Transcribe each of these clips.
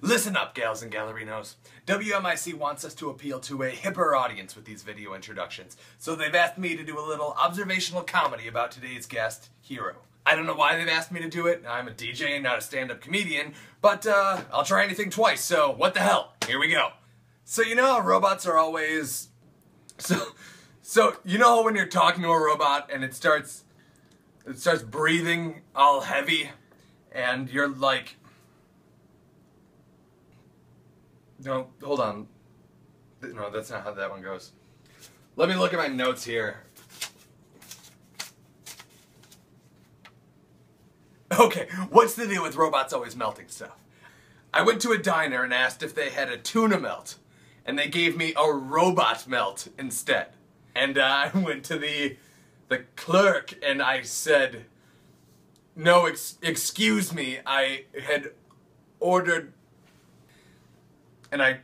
Listen up, gals and gallerinos. WMIC wants us to appeal to a hipper audience with these video introductions, so they've asked me to do a little observational comedy about today's guest, Hero. I don't know why they've asked me to do it. I'm a DJ and not a stand-up comedian, but I'll try anything twice, so what the hell? Here we go. So you know how robots are always... So you know when you're talking to a robot and it starts breathing all heavy, and you're like... No, hold on. No, that's not how that one goes. Let me look at my notes here. Okay, what's the deal with robots always melting stuff? I went to a diner and asked if they had a tuna melt, and they gave me a robot melt instead. And I went to the clerk and I said, no, excuse me, I had ordered... And I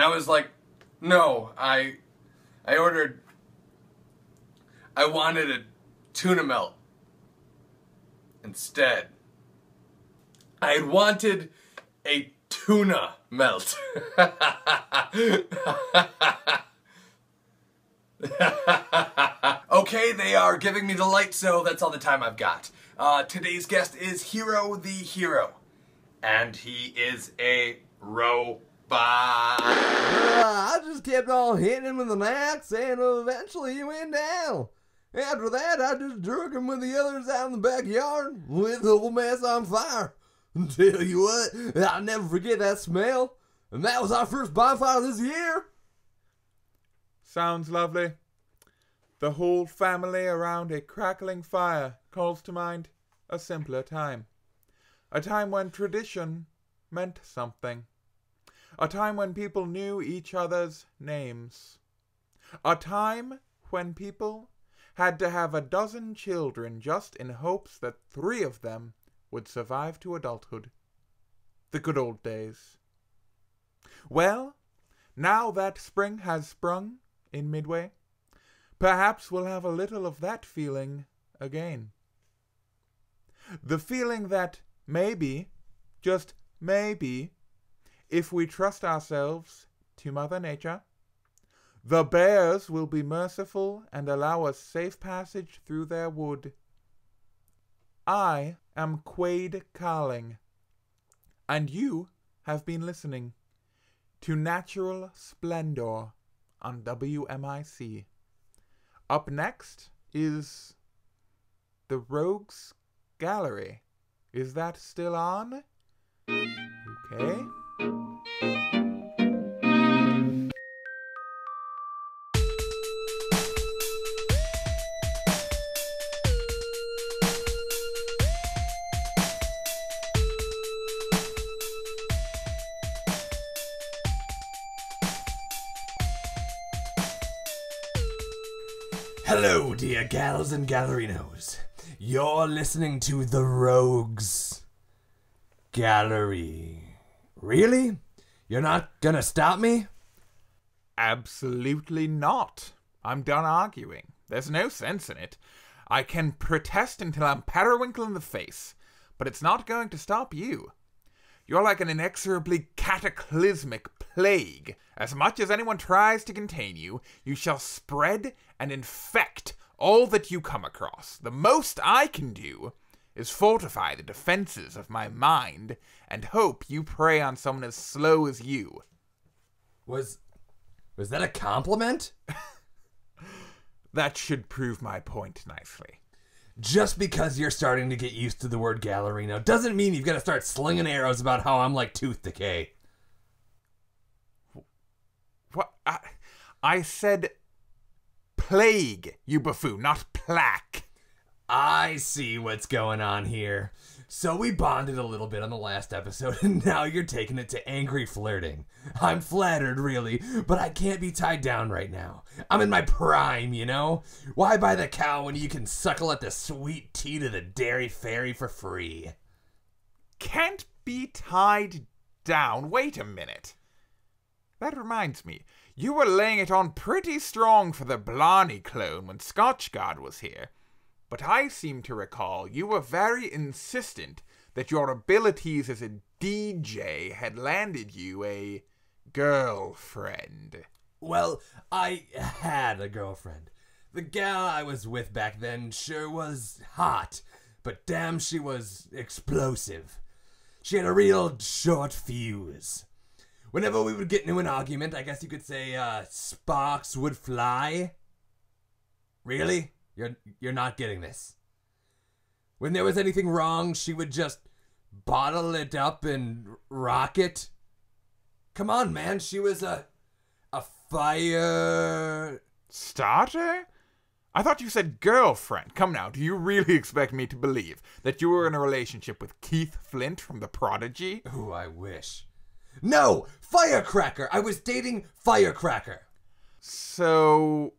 was like, no, I wanted a tuna melt instead. I had wanted a tuna melt. Okay, they are giving me the light, so that's all the time I've got. Today's guest is Hero the Hero, and he is a robot. I just kept on hitting him with an axe, and eventually he went down. After that, I just drug him with the others out in the backyard, lit the whole mess on fire. Tell you what, I'll never forget that smell. And that was our first bonfire this year. Sounds lovely. The whole family around a crackling fire calls to mind a simpler time. A time when tradition meant something. A time when people knew each other's names. A time when people had to have a dozen children just in hopes that 3 of them would survive to adulthood. The good old days. Well, now that spring has sprung in Midway, perhaps we'll have a little of that feeling again. The feeling that maybe, just maybe, if we trust ourselves to Mother Nature, the bears will be merciful and allow us safe passage through their wood. I am Quaid Carling, and you have been listening to Natural Splendor on WMIC. Up next is the Rogues Gallery. Is that still on? Okay. Hello, dear gals and gallerinos. You're listening to The Rogues Gallery. Really? You're not gonna stop me? Absolutely not. I'm done arguing. There's no sense in it. I can protest until I'm Periwinkle in the face, but it's not going to stop you. You're like an inexorably cataclysmic plague. As much as anyone tries to contain you, you shall spread and infect all that you come across. The most I can do is fortify the defenses of my mind and hope you prey on someone as slow as you. Was that a compliment? That should prove my point nicely. Just because you're starting to get used to the word gallerino doesn't mean you've got to start slinging arrows about how I'm like tooth decay. What? I said plague, you buffoon, not plaque. I see what's going on here. So we bonded a little bit on the last episode, and now you're taking it to angry flirting. I'm flattered, really, but I can't be tied down right now. I'm in my prime, you know? Why buy the cow when you can suckle at the sweet teat of the dairy fairy for free? Can't be tied down. Wait a minute. That reminds me, you were laying it on pretty strong for the Blarney clone when Scotchguard was here. But I seem to recall you were very insistent that your abilities as a DJ had landed you a girlfriend. Well, I had a girlfriend. The gal I was with back then sure was hot, but damn, she was explosive. She had a real short fuse. Whenever we would get into an argument, I guess you could say, sparks would fly. Really? You're not getting this. When there was anything wrong, she would just bottle it up and rock it. Come on, man, she was a fire starter? I thought you said girlfriend. Come now, do you really expect me to believe that you were in a relationship with Keith Flint from The Prodigy? Ooh, I wish. No! Firecracker! I was dating Firecracker! So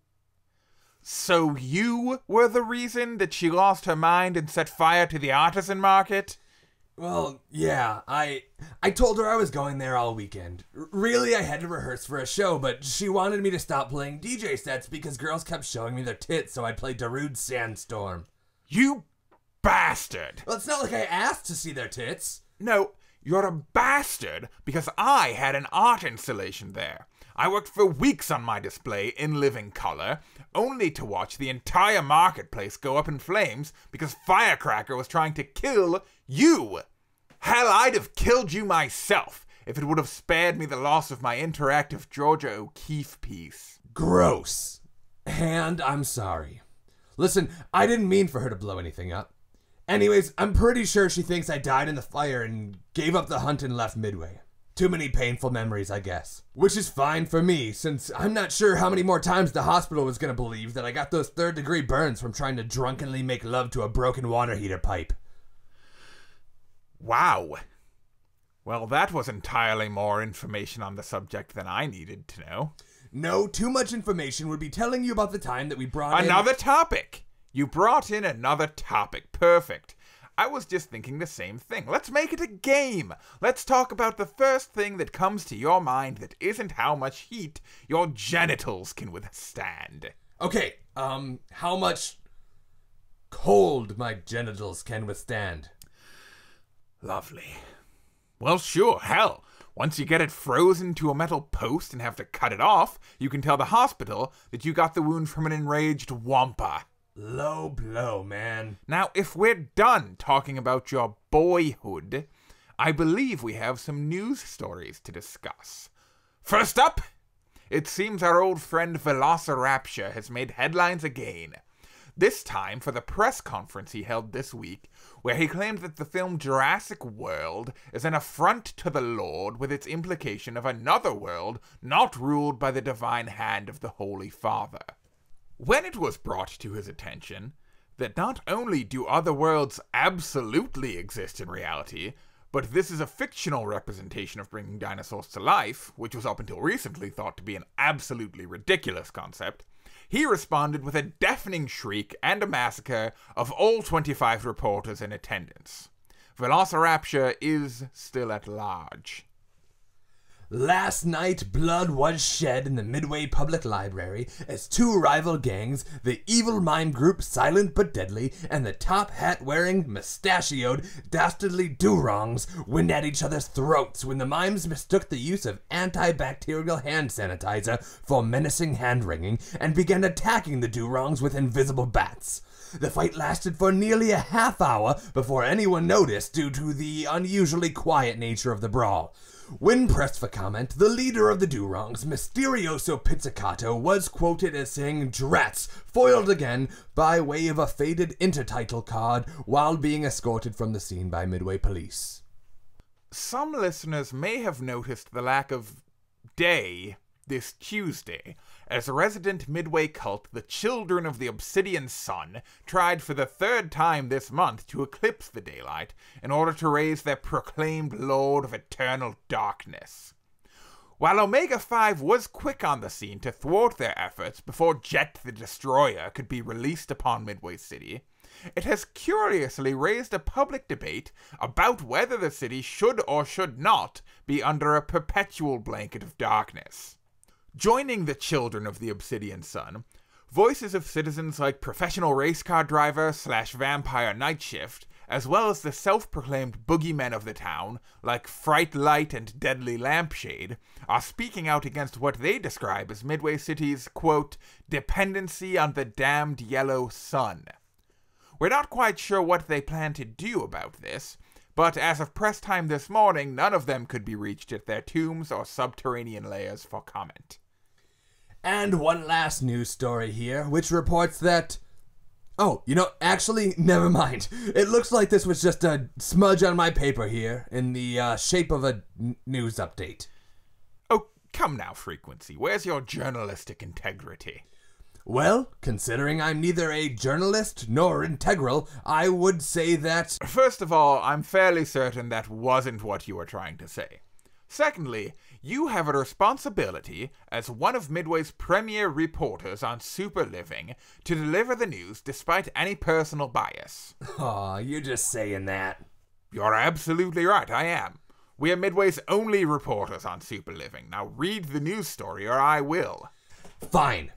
you were the reason that she lost her mind and set fire to the artisan market? Well, yeah, I told her I was going there all weekend. Really, I had to rehearse for a show, but she wanted me to stop playing DJ sets because girls kept showing me their tits, so I'd play Darude Sandstorm. You bastard! Well, it's not like I asked to see their tits. No, you're a bastard because I had an art installation there. I worked for weeks on my display in living color, only to watch the entire marketplace go up in flames because Firecracker was trying to kill you. Hell, I'd have killed you myself if it would have spared me the loss of my interactive Georgia O'Keeffe piece. Gross. And I'm sorry. Listen, I didn't mean for her to blow anything up. Anyways, I'm pretty sure she thinks I died in the fire and gave up the hunt and left Midway. Too many painful memories, I guess. Which is fine for me, since I'm not sure how many more times the hospital was gonna believe that I got those third-degree burns from trying to drunkenly make love to a broken water heater pipe. Wow. Well, that was entirely more information on the subject than I needed to know. No, too much information would be telling you about the time that we brought Another topic! You brought in another topic. Perfect. I was just thinking the same thing. Let's make it a game. Let's talk about the first thing that comes to your mind that isn't how much heat your genitals can withstand. Okay, how much cold my genitals can withstand. Lovely. Well, sure, hell. Once you get it frozen to a metal post and have to cut it off, you can tell the hospital that you got the wound from an enraged wampa. Low blow, man. Now, if we're done talking about your boyhood, I believe we have some news stories to discuss. First up, it seems our old friend Velociraptor has made headlines again. This time for the press conference he held this week, where he claimed that the film Jurassic World is an affront to the Lord with its implication of another world not ruled by the divine hand of the Holy Father. When it was brought to his attention that not only do other worlds absolutely exist in reality, but this is a fictional representation of bringing dinosaurs to life, which was up until recently thought to be an absolutely ridiculous concept, he responded with a deafening shriek and a massacre of all 25 reporters in attendance. Velociraptor is still at large. Last night, blood was shed in the Midway Public Library as two rival gangs, the Evil Mime Group Silent But Deadly and the top hat-wearing, mustachioed, dastardly Durongs, went at each other's throats when the mimes mistook the use of antibacterial hand sanitizer for menacing hand-wringing and began attacking the Durongs with invisible bats. The fight lasted for nearly a half hour before anyone noticed due to the unusually quiet nature of the brawl. When pressed for comment, the leader of the Durongs, Mysterioso Pizzicato, was quoted as saying, "Drats, foiled again," by way of a faded intertitle card while being escorted from the scene by Midway police. Some listeners may have noticed the lack of day this Tuesday, as a resident Midway cult, the Children of the Obsidian Sun, tried for the third time this month to eclipse the daylight in order to raise their proclaimed Lord of Eternal Darkness. While Omega 5 was quick on the scene to thwart their efforts before Jet the Destroyer could be released upon Midway City, it has curiously raised a public debate about whether the city should or should not be under a perpetual blanket of darkness. Joining the Children of the Obsidian Sun, voices of citizens like professional race car driver / vampire Nightshift as well as the self-proclaimed boogeymen of the town, like Fright Light and Deadly Lampshade, are speaking out against what they describe as Midway City's, quote, dependency on the damned yellow sun. We're not quite sure what they plan to do about this, but as of press time this morning, none of them could be reached at their tombs or subterranean layers for comment. And one last news story here, which reports that... Oh, actually, never mind. It looks like this was just a smudge on my paper here, in the shape of a news update. Oh, come now, Frequency. Where's your journalistic integrity? Well, considering I'm neither a journalist nor integral, I would say that... First of all, I'm fairly certain that wasn't what you were trying to say. Secondly, you have a responsibility as one of Midway's premier reporters on Super Living to deliver the news despite any personal bias. Aw, you're just saying that. You're absolutely right, I am. We are Midway's only reporters on Super Living. Now read the news story or I will. Fine.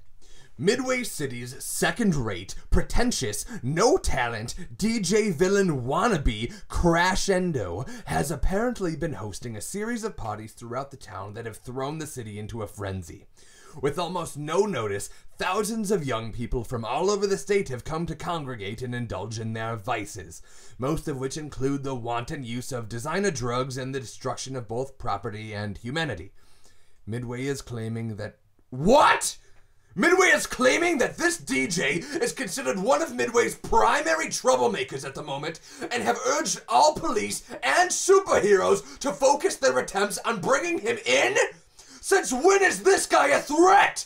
Midway City's second-rate, pretentious, no-talent, DJ villain wannabe, Crescendo, has apparently been hosting a series of parties throughout the town that have thrown the city into a frenzy. With almost no notice, thousands of young people from all over the state have come to congregate and indulge in their vices, most of which include the wanton use of designer drugs and the destruction of both property and humanity. Midway is claiming that... What?! Midway is claiming that this DJ is considered one of Midway's primary troublemakers at the moment and have urged all police and superheroes to focus their attempts on bringing him in? Since when is this guy a threat?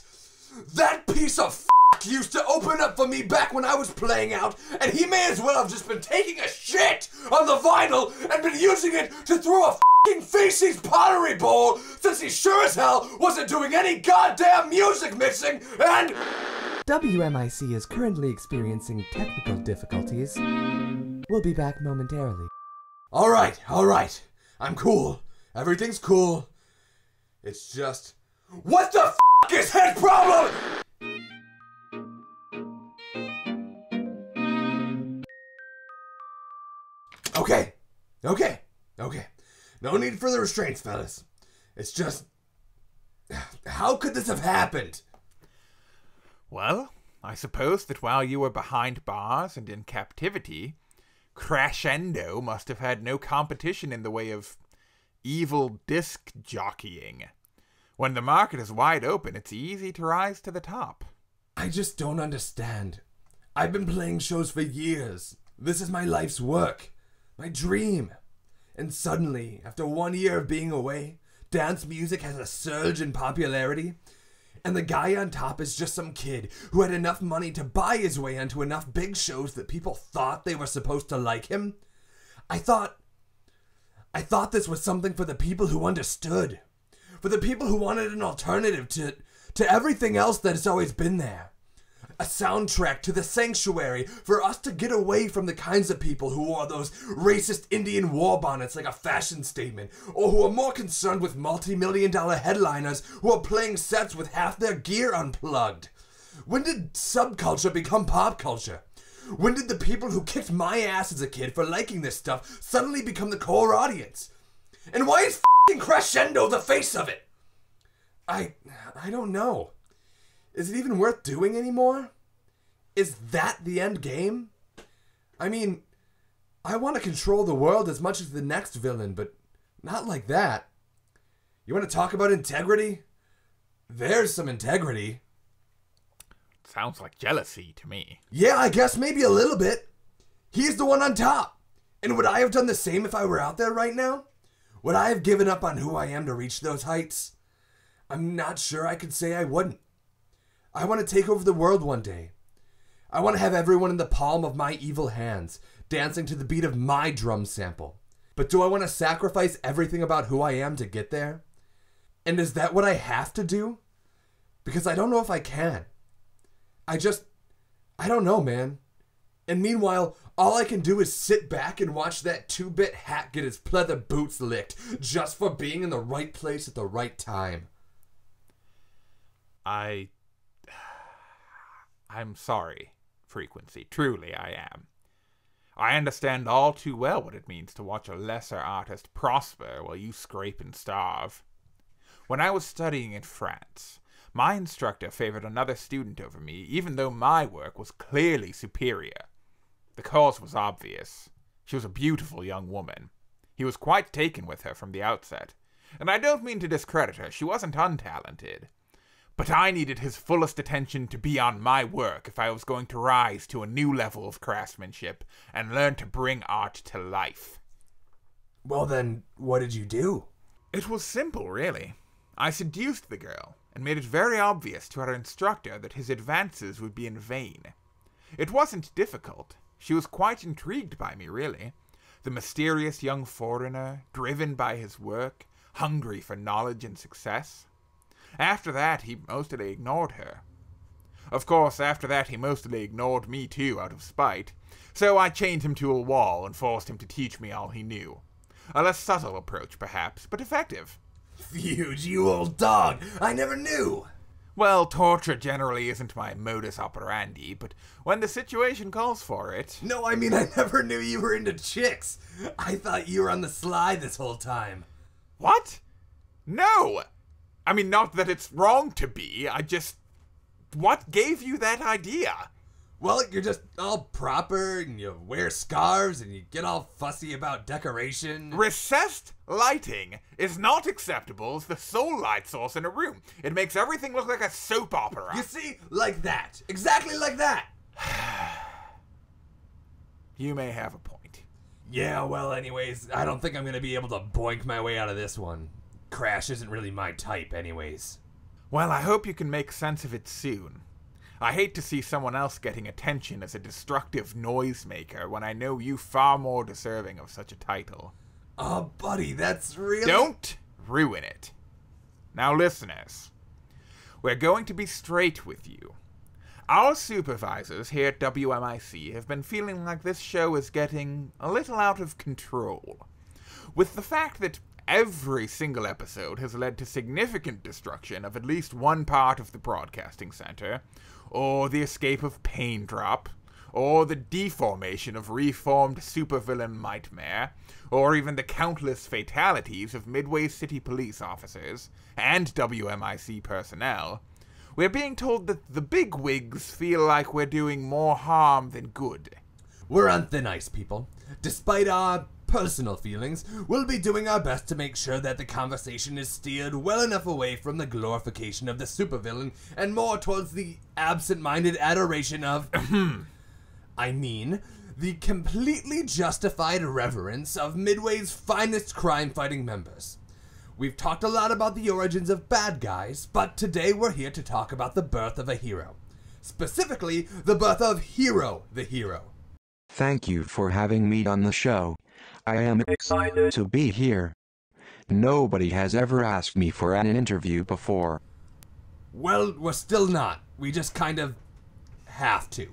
That piece of used to open up for me back when I was playing out, and he may as well have just been taking a shit on the vinyl and been using it to throw a feces pottery bowl, since he sure as hell wasn't doing any goddamn music mixing, and... WMIC is currently experiencing technical difficulties. We'll be back momentarily. Alright. I'm cool. Everything's cool. It's just... What the is his problem? Okay. No need for the restraints, fellas. It's just... How could this have happened? Well, I suppose that while you were behind bars and in captivity, Crescendo must have had no competition in the way of evil disc jockeying. When the market is wide open, it's easy to rise to the top. I just don't understand. I've been playing shows for years. This is my life's work. My dream. And suddenly, after 1 year of being away, dance music has a surge in popularity. And the guy on top is just some kid who had enough money to buy his way onto enough big shows that people thought they were supposed to like him. I thought this was something for the people who understood. For the people who wanted an alternative to everything else that has always been there. A soundtrack to the sanctuary for us to get away from the kinds of people who wore those racist Indian war bonnets like a fashion statement, or who are more concerned with multi-million-dollar headliners who are playing sets with half their gear unplugged. When did subculture become pop culture? When did the people who kicked my ass as a kid for liking this stuff suddenly become the core audience? And why is f***ing Crescendo the face of it? I don't know. Is it even worth doing anymore? Is that the end game? I mean, I want to control the world as much as the next villain, but not like that. You want to talk about integrity? There's some integrity. Sounds like jealousy to me. Yeah, I guess maybe a little bit. He's the one on top. And would I have done the same if I were out there right now? Would I have given up on who I am to reach those heights? I'm not sure I could say I wouldn't. I want to take over the world one day. I want to have everyone in the palm of my evil hands, dancing to the beat of my drum sample. But do I want to sacrifice everything about who I am to get there? And is that what I have to do? Because I don't know if I can. I don't know, man. And meanwhile, all I can do is sit back and watch that 2-bit hack get his pleather boots licked just for being in the right place at the right time. I'm sorry, Frequency. Truly, I am. I understand all too well what it means to watch a lesser artist prosper while you scrape and starve. When I was studying in France, my instructor favored another student over me, even though my work was clearly superior. The cause was obvious. She was a beautiful young woman. He was quite taken with her from the outset. And I don't mean to discredit her, she wasn't untalented. But I needed his fullest attention to be on my work if I was going to rise to a new level of craftsmanship and learn to bring art to life. Well then, what did you do? It was simple, really. I seduced the girl and made it very obvious to her instructor that his advances would be in vain. It wasn't difficult. She was quite intrigued by me, really. The mysterious young foreigner, driven by his work, hungry for knowledge and success. After that, he mostly ignored her. Of course, after that, he mostly ignored me too, out of spite. So I chained him to a wall and forced him to teach me all he knew. A less subtle approach, perhaps, but effective. Huge, you old dog! I never knew! Well, torture generally isn't my modus operandi, but when the situation calls for it... No, I mean I never knew you were into chicks! I thought you were on the sly this whole time. What? No! I mean, not that it's wrong to be, I just... What gave you that idea? Well, you're just all proper, and you wear scarves, and you get all fussy about decoration. Recessed lighting is not acceptable as the sole light source in a room. It makes everything look like a soap opera. You see? Like that. Exactly like that. You may have a point. Yeah, well, anyways, I don't think I'm gonna be able to boink my way out of this one. Crash isn't really my type, anyways. Well, I hope you can make sense of it soon. I hate to see someone else getting attention as a destructive noisemaker when I know you far more deserving of such a title. Oh, buddy, that's really... Don't ruin it. Now, listeners, we're going to be straight with you. Our supervisors here at WMIC have been feeling like this show is getting a little out of control. With the fact that every single episode has led to significant destruction of at least one part of the broadcasting center, or the escape of Pain Drop, or the deformation of reformed supervillain Nightmare, or even the countless fatalities of Midway City police officers and WMIC personnel, we're being told that the bigwigs feel like we're doing more harm than good. We're on thin ice, people. Despite our personal feelings, we'll be doing our best to make sure that the conversation is steered well enough away from the glorification of the supervillain and more towards the absent-minded adoration of I mean, the completely justified reverence of Midway's finest crime-fighting members. We've talked a lot about the origins of bad guys, but today we're here to talk about the birth of a hero. Specifically, the birth of Hero the Hero. Thank you for having me on the show. I am excited to be here. Nobody has ever asked me for an interview before. Well, we're still not. We just kind of have to.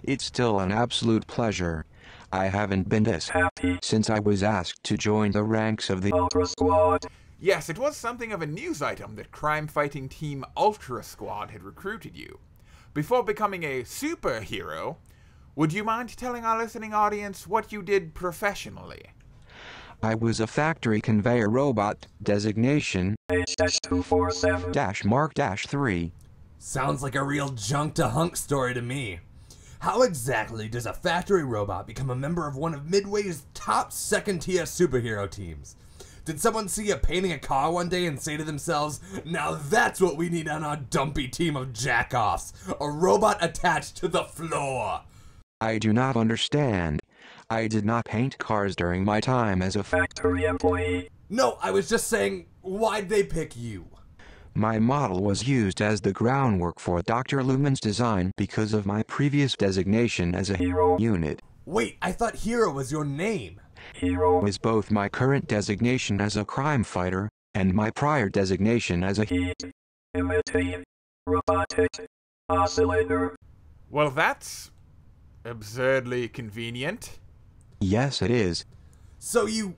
It's still an absolute pleasure. I haven't been this happy since I was asked to join the ranks of the Ultra Squad. Yes, it was something of a news item that crime-fighting team Ultra Squad had recruited you. Before becoming a superhero, would you mind telling our listening audience what you did professionally? I was a factory conveyor robot, designation H-247-Mark-3. Sounds like a real junk-to-hunk story to me. How exactly does a factory robot become a member of one of Midway's top second-tier superhero teams? Did someone see you painting a car one day and say to themselves, now that's what we need on our dumpy team of jack-offs, a robot attached to the floor? I do not understand. I did not paint cars during my time as a factory employee. No, I was just saying, why'd they pick you? My model was used as the groundwork for Dr. Lumen's design because of my previous designation as a hero unit. Wait, I thought Hero was your name. Hero is both my current designation as a crime fighter and my prior designation as a heat-imitating robotic oscillator. Well, that's absurdly convenient. Yes, it is. So you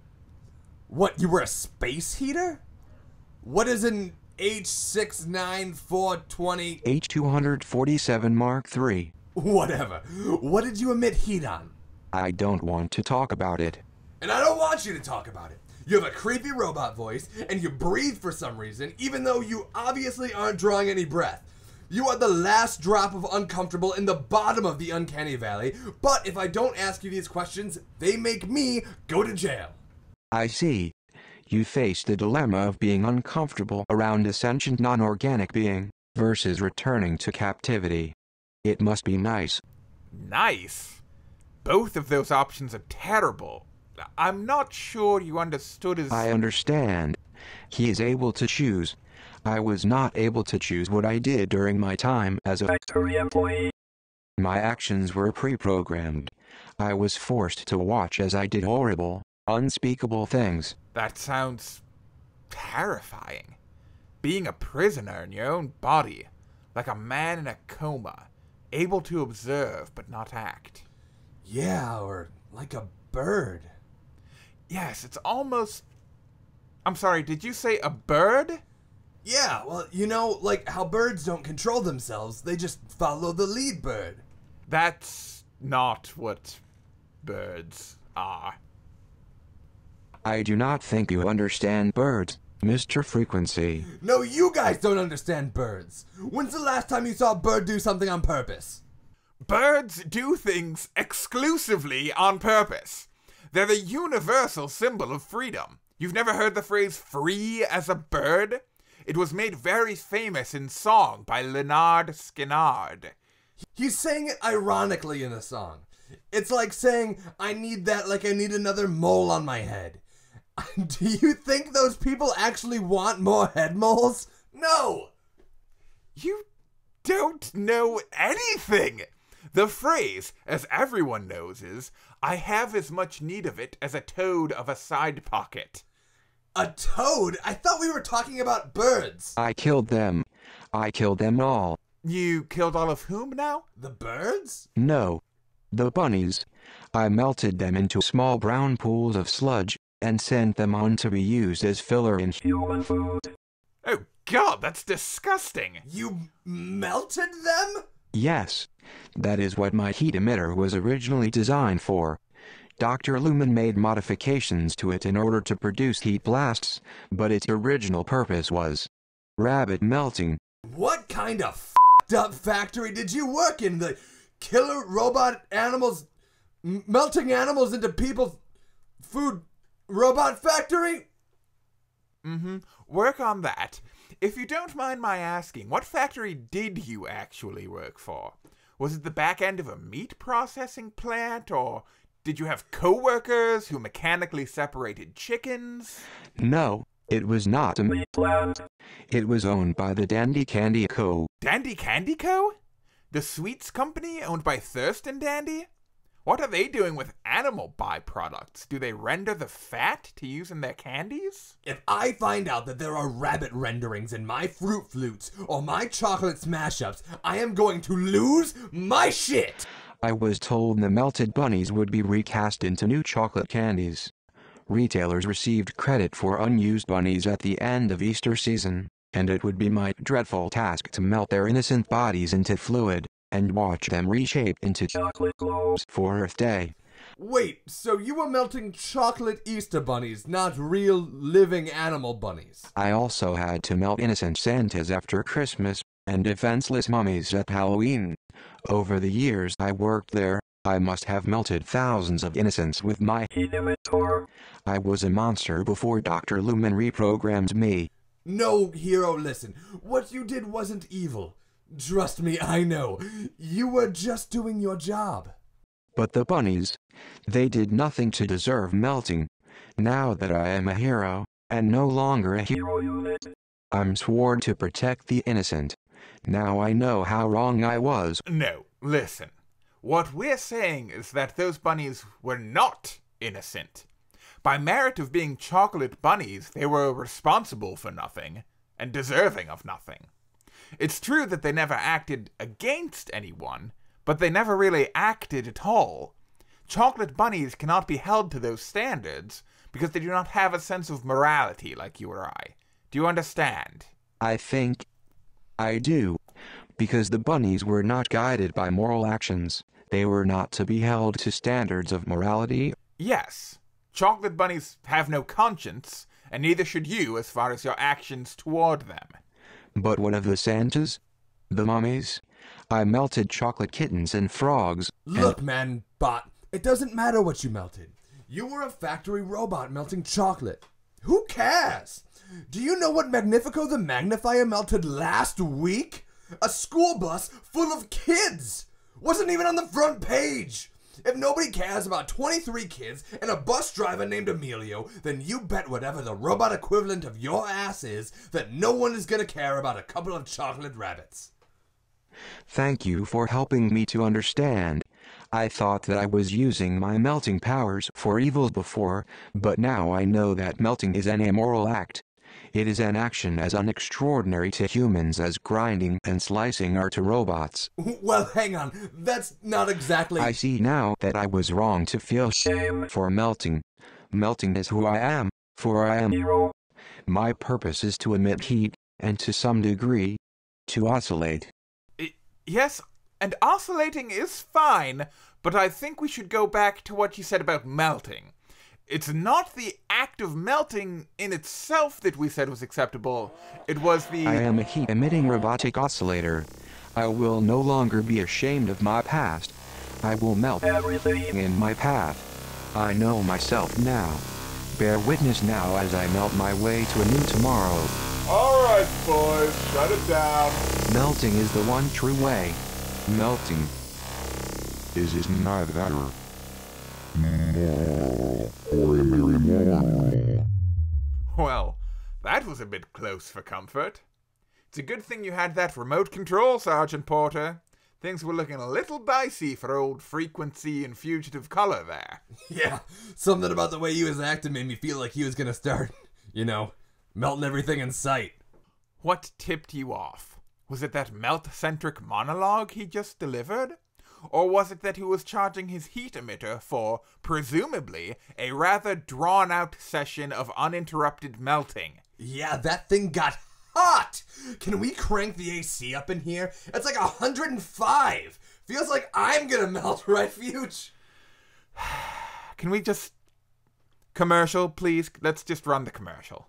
were a space heater? What is an H69420? H-247 Mark III. Whatever. What did you emit heat on? I don't want to talk about it. And I don't want you to talk about it. You have a creepy robot voice, and you breathe for some reason, even though you obviously aren't drawing any breath. You are the last drop of uncomfortable in the bottom of the uncanny valley, but if I don't ask you these questions, they make me go to jail. I see. You face the dilemma of being uncomfortable around a sentient non-organic being versus returning to captivity. It must be nice. Nice? Both of those options are terrible. I'm not sure you understood his... I understand. He is able to choose. I was not able to choose what I did during my time as a factory employee. My actions were pre-programmed. I was forced to watch as I did horrible, unspeakable things. That sounds terrifying. Being a prisoner in your own body, like a man in a coma, able to observe but not act. Yeah, or like a bird. Yes, it's almost... I'm sorry, did you say a bird? Yeah, well, you know, like how birds don't control themselves, they just follow the lead bird. That's not what birds are. I do not think you understand birds, Mr. Frequency. No, you guys don't understand birds. When's the last time you saw a bird do something on purpose? Birds do things exclusively on purpose. They're the universal symbol of freedom. You've never heard the phrase free as a bird? It was made very famous in song by Leonard Skinner. He's saying it ironically in the song. It's like saying, I need that like I need another mole on my head. Do you think those people actually want more head moles? No! You don't know anything! The phrase, as everyone knows, is, I have as much need of it as a toad of a side pocket. A toad? I thought we were talking about birds. I killed them. I killed them all. You killed all of whom now? The birds? No. The bunnies. I melted them into small brown pools of sludge and sent them on to be used as filler in human food. Oh God, that's disgusting! You melted them? Yes. That is what my heat emitter was originally designed for. Dr. Lumen made modifications to it in order to produce heat blasts, but its original purpose was rabbit melting. What kind of f***ed up factory did you work in? The killer robot animals, melting animals into people's food robot factory? Work on that. If you don't mind my asking, what factory did you actually work for? Was it the back end of a meat processing plant, or did you have co-workers who mechanically separated chickens? No, it was not a meat plant. It was owned by the Dandy Candy Co. Dandy Candy Co.? The sweets company owned by Thurston Dandy? What are they doing with animal byproducts? Do they render the fat to use in their candies? If I find out that there are rabbit renderings in my Fruit Flutes or my chocolate smash-ups, I am going to lose my shit! I was told the melted bunnies would be recast into new chocolate candies. Retailers received credit for unused bunnies at the end of Easter season, and it would be my dreadful task to melt their innocent bodies into fluid and watch them reshaped into chocolate globes for Earth Day. Wait, so you were melting chocolate Easter bunnies, not real living animal bunnies? I also had to melt innocent Santas after Christmas and defenseless mummies at Halloween. Over the years I worked there, I must have melted thousands of innocents with my heat emitter. I was a monster before Dr. Lumen reprogrammed me. No, Hero, listen. What you did wasn't evil. Trust me, I know. You were just doing your job. But the bunnies, they did nothing to deserve melting. Now that I am a hero, and no longer a hero unit, I'm sworn to protect the innocent. Now I know how wrong I was. No, listen. What we're saying is that those bunnies were not innocent. By merit of being chocolate bunnies, they were responsible for nothing, and deserving of nothing. It's true that they never acted against anyone, but they never really acted at all. Chocolate bunnies cannot be held to those standards because they do not have a sense of morality like you or I. Do you understand? I think I do, because the bunnies were not guided by moral actions. They were not to be held to standards of morality. Yes, chocolate bunnies have no conscience, and neither should you as far as your actions toward them. But what of the Santas? The mummies? I melted chocolate kittens and frogs. Look, man, bot, it doesn't matter what you melted. You were a factory robot melting chocolate. Who cares? Do you know what Magnifico the Magnifier melted last week? A school bus full of kids! Wasn't even on the front page! If nobody cares about 23 kids and a bus driver named Emilio, then you bet whatever the robot equivalent of your ass is that no one is gonna care about a couple of chocolate rabbits. Thank you for helping me to understand. I thought that I was using my melting powers for evil before, but now I know that melting is an immoral act. It is an action as unextraordinary to humans as grinding and slicing are to robots. Well, hang on, that's not exactly... I see now that I was wrong to feel shame for melting. Melting is who I am, for I am hero. My purpose is to emit heat, and to some degree, to oscillate. Yes, and oscillating is fine, but I think we should go back to what you said about melting. It's not the act of melting in itself that we said was acceptable. It was the... I am a heat-emitting robotic oscillator. I will no longer be ashamed of my past. I will melt everything in my path. I know myself now. Bear witness now as I melt my way to a new tomorrow. Alright, boys, shut it down. Melting is the one true way. Melting is neither moral or immoral. Well, that was a bit close for comfort. It's a good thing you had that remote control, Sergeant Porter. Things were looking a little dicey for old Frequency and Fugitive Color there. Yeah, something about the way he was acting made me feel like he was gonna start, melting everything in sight. What tipped you off? Was it that melt-centric monologue he just delivered? Or was it that he was charging his heat emitter for, presumably, a rather drawn-out session of uninterrupted melting? Yeah, that thing got hot! Can we crank the AC up in here? It's like 105! Feels like I'm gonna melt, right, Fuge? Can we just... Commercial, please? Let's just run the commercial.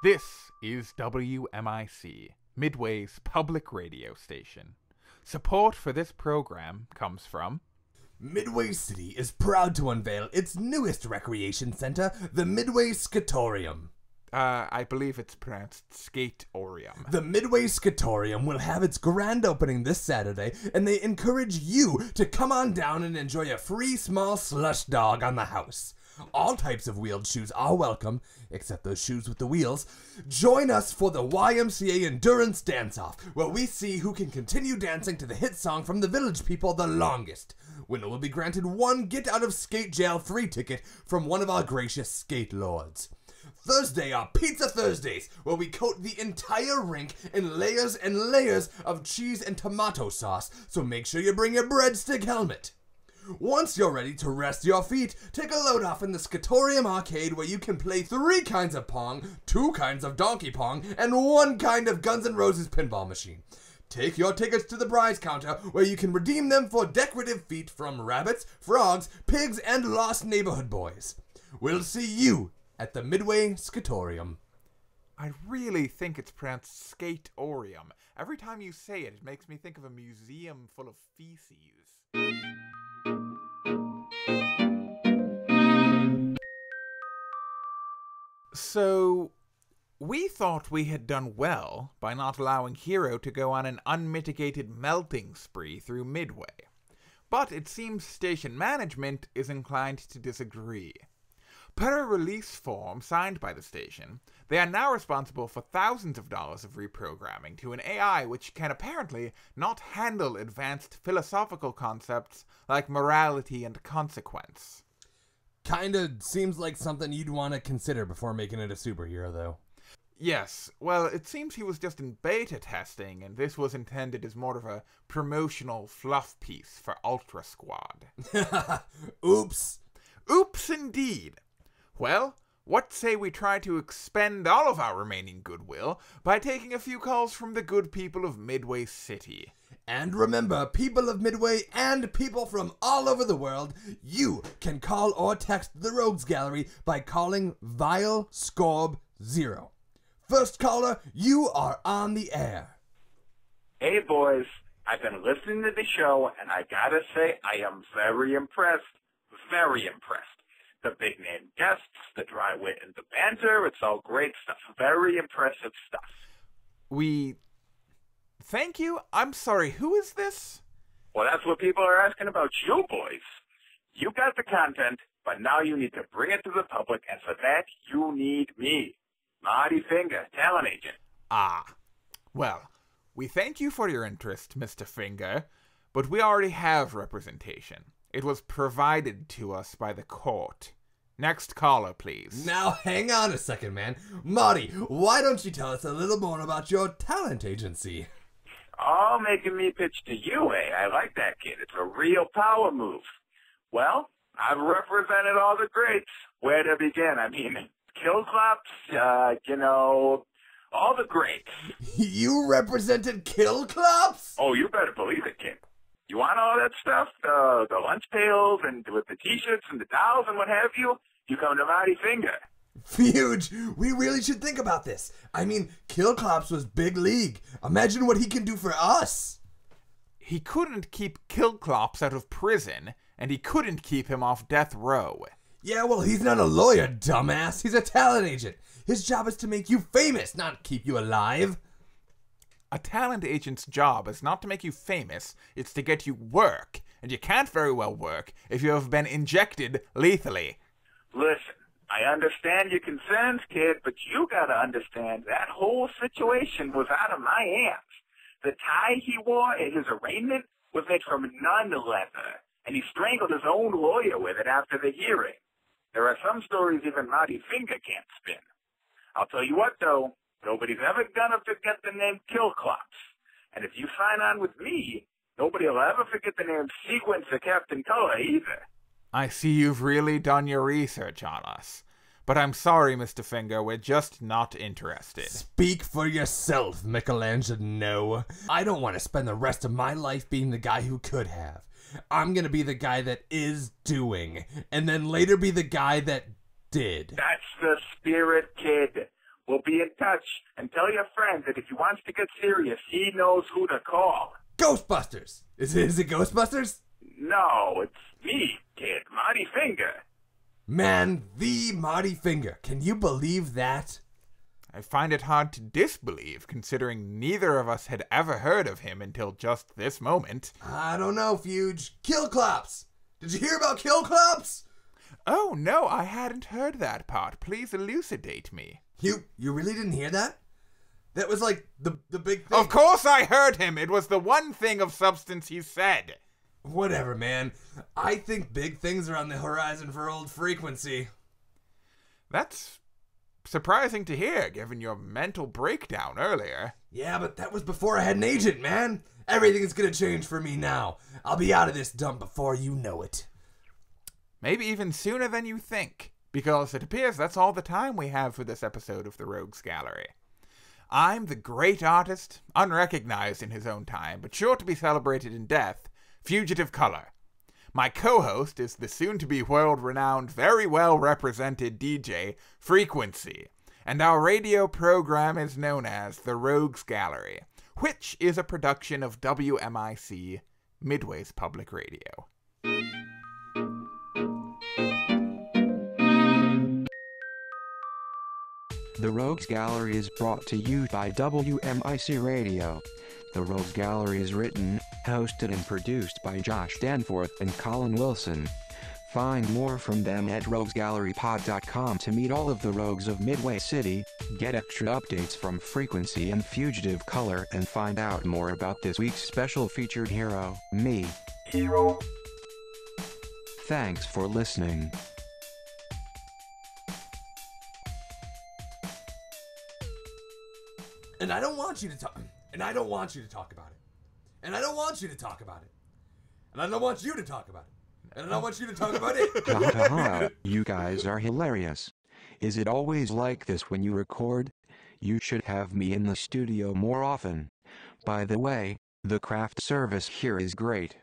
This is WMIC, Midway's public radio station. Support for this program comes from... Midway City is proud to unveil its newest recreation center, the Midway Skatorium. I believe it's pronounced Skatorium. The Midway Skatorium will have its grand opening this Saturday, and they encourage you to come on down and enjoy a free small slush dog on the house. All types of wheeled shoes are welcome, except those shoes with the wheels. Join us for the YMCA Endurance Dance-Off, where we see who can continue dancing to the hit song from the Village People the longest. Winner will be granted one get-out-of-skate-jail free ticket from one of our gracious skate lords. Thursday are Pizza Thursdays, where we coat the entire rink in layers and layers of cheese and tomato sauce, so make sure you bring your breadstick helmet. Once you're ready to rest your feet, take a load off in the Skatorium Arcade, where you can play 3 kinds of Pong, 2 kinds of Donkey Pong, and 1 kind of Guns N' Roses pinball machine. Take your tickets to the prize counter, where you can redeem them for decorative feet from rabbits, frogs, pigs, and lost neighborhood boys. We'll see you at the Midway Skatorium. I really think it's pronounced Skatorium. Every time you say it, it makes me think of a museum full of feces. So, we thought we had done well by not allowing Hero to go on an unmitigated melting spree through Midway. But it seems station management is inclined to disagree. Per a release form signed by the station, they are now responsible for thousands of dollars of reprogramming to an AI which can apparently not handle advanced philosophical concepts like morality and consequence. Kinda seems like something you'd want to consider before making it a superhero, though. Yes, well, it seems he was just in beta testing, and this was intended as more of a promotional fluff piece for Ultra Squad. Oops. Oops, indeed. Well, What say we try to expend all of our remaining goodwill by taking a few calls from the good people of Midway City? And remember, people of Midway and people from all over the world, you can call or text the Rogues Gallery by calling Vile Scorb 0. First caller, you are on the air. Hey boys, I've been listening to the show, and I gotta say, I am very impressed. Very impressed. The big name guests, the dry wit and the banter, it's all great stuff. Very impressive stuff. Thank you? I'm sorry, who is this? Well, that's what people are asking about you boys. You got the content, but now you need to bring it to the public, and for that, you need me. Marty Finger, talent agent. Well, we thank you for your interest, Mr. Finger, but we already have representation. It was provided to us by the court. Next caller, please. Now, hang on a second, man. Marty, why don't you tell us a little more about your talent agency? All making me pitch to you, eh? I like that, kid. It's a real power move. Well, I've represented all the greats. Where to begin? I mean, Killclops, all the greats. You represented Killclops? Oh, you better believe it, kid. You want all that stuff? The lunch pails and with the t-shirts and the dolls and what have you? You come to Marty Finger. Huge. We really should think about this. I mean, Killclops was big league. Imagine what he can do for us. He couldn't keep Killclops out of prison, and he couldn't keep him off death row. Yeah, well, he's not a lawyer, dumbass. He's a talent agent. His job is to make you famous, not keep you alive. A talent agent's job is not to make you famous, it's to get you work, and you can't very well work if you have been injected lethally. Listen, I understand your concerns, kid, but you gotta understand that whole situation was out of my hands. The tie he wore at his arraignment was made from nun leather, and he strangled his own lawyer with it after the hearing. There are some stories even Marty Finger can't spin. I'll tell you what, though, nobody's ever gonna forget the name Killclops. And if you sign on with me, nobody will ever forget the name Sequencer Captain Color either. I see you've really done your research on us. But I'm sorry, Mr. Finger, we're just not interested. Speak for yourself, Michelangelo. I don't want to spend the rest of my life being the guy who could have. I'm gonna be the guy that is doing, and then later be the guy that did. That's the spirit, kid. We'll be in touch, and tell your friend that if he wants to get serious, he knows who to call. Ghostbusters! Is it Ghostbusters? No, it's me, kid, Marty Finger. Man, the Marty Finger. Can you believe that? I find it hard to disbelieve, considering neither of us had ever heard of him until just this moment. I don't know, Fuge. Killclops! Did you hear about Killclops? Oh, no, I hadn't heard that part. Please elucidate me. You really didn't hear that? That was like the big thing. Of course I heard him! It was the one thing of substance he said. Whatever, man. I think big things are on the horizon for old Frequency. That's surprising to hear, given your mental breakdown earlier. Yeah, but that was before I had an agent, man. Everything's gonna change for me now. I'll be out of this dump before you know it. Maybe even sooner than you think, because it appears that's all the time we have for this episode of the Rogues Gallery. I'm the great artist, unrecognized in his own time, but sure to be celebrated in death, Fugitive Color. My co-host is the soon-to-be world-renowned, very well-represented DJ, Frequency, and our radio program is known as The Rogues Gallery, which is a production of WMIC, Midway's Public Radio. The Rogues Gallery is brought to you by WMIC Radio. The Rogues Gallery is written, hosted and produced by Josh Danforth and Colin Wilson. Find more from them at roguesgallerypod.com to meet all of the rogues of Midway City, get extra updates from Frequency and Fugitive Color, and find out more about this week's special featured hero, me. Hero. Thanks for listening. And I don't want you to talk. And I don't want you to talk about it. And I don't want you to talk about it. And I don't want you to talk about it. And I don't want you to talk about it. Ha ha ha, you guys are hilarious. Is it always like this when you record? You should have me in the studio more often. By the way, the craft service here is great.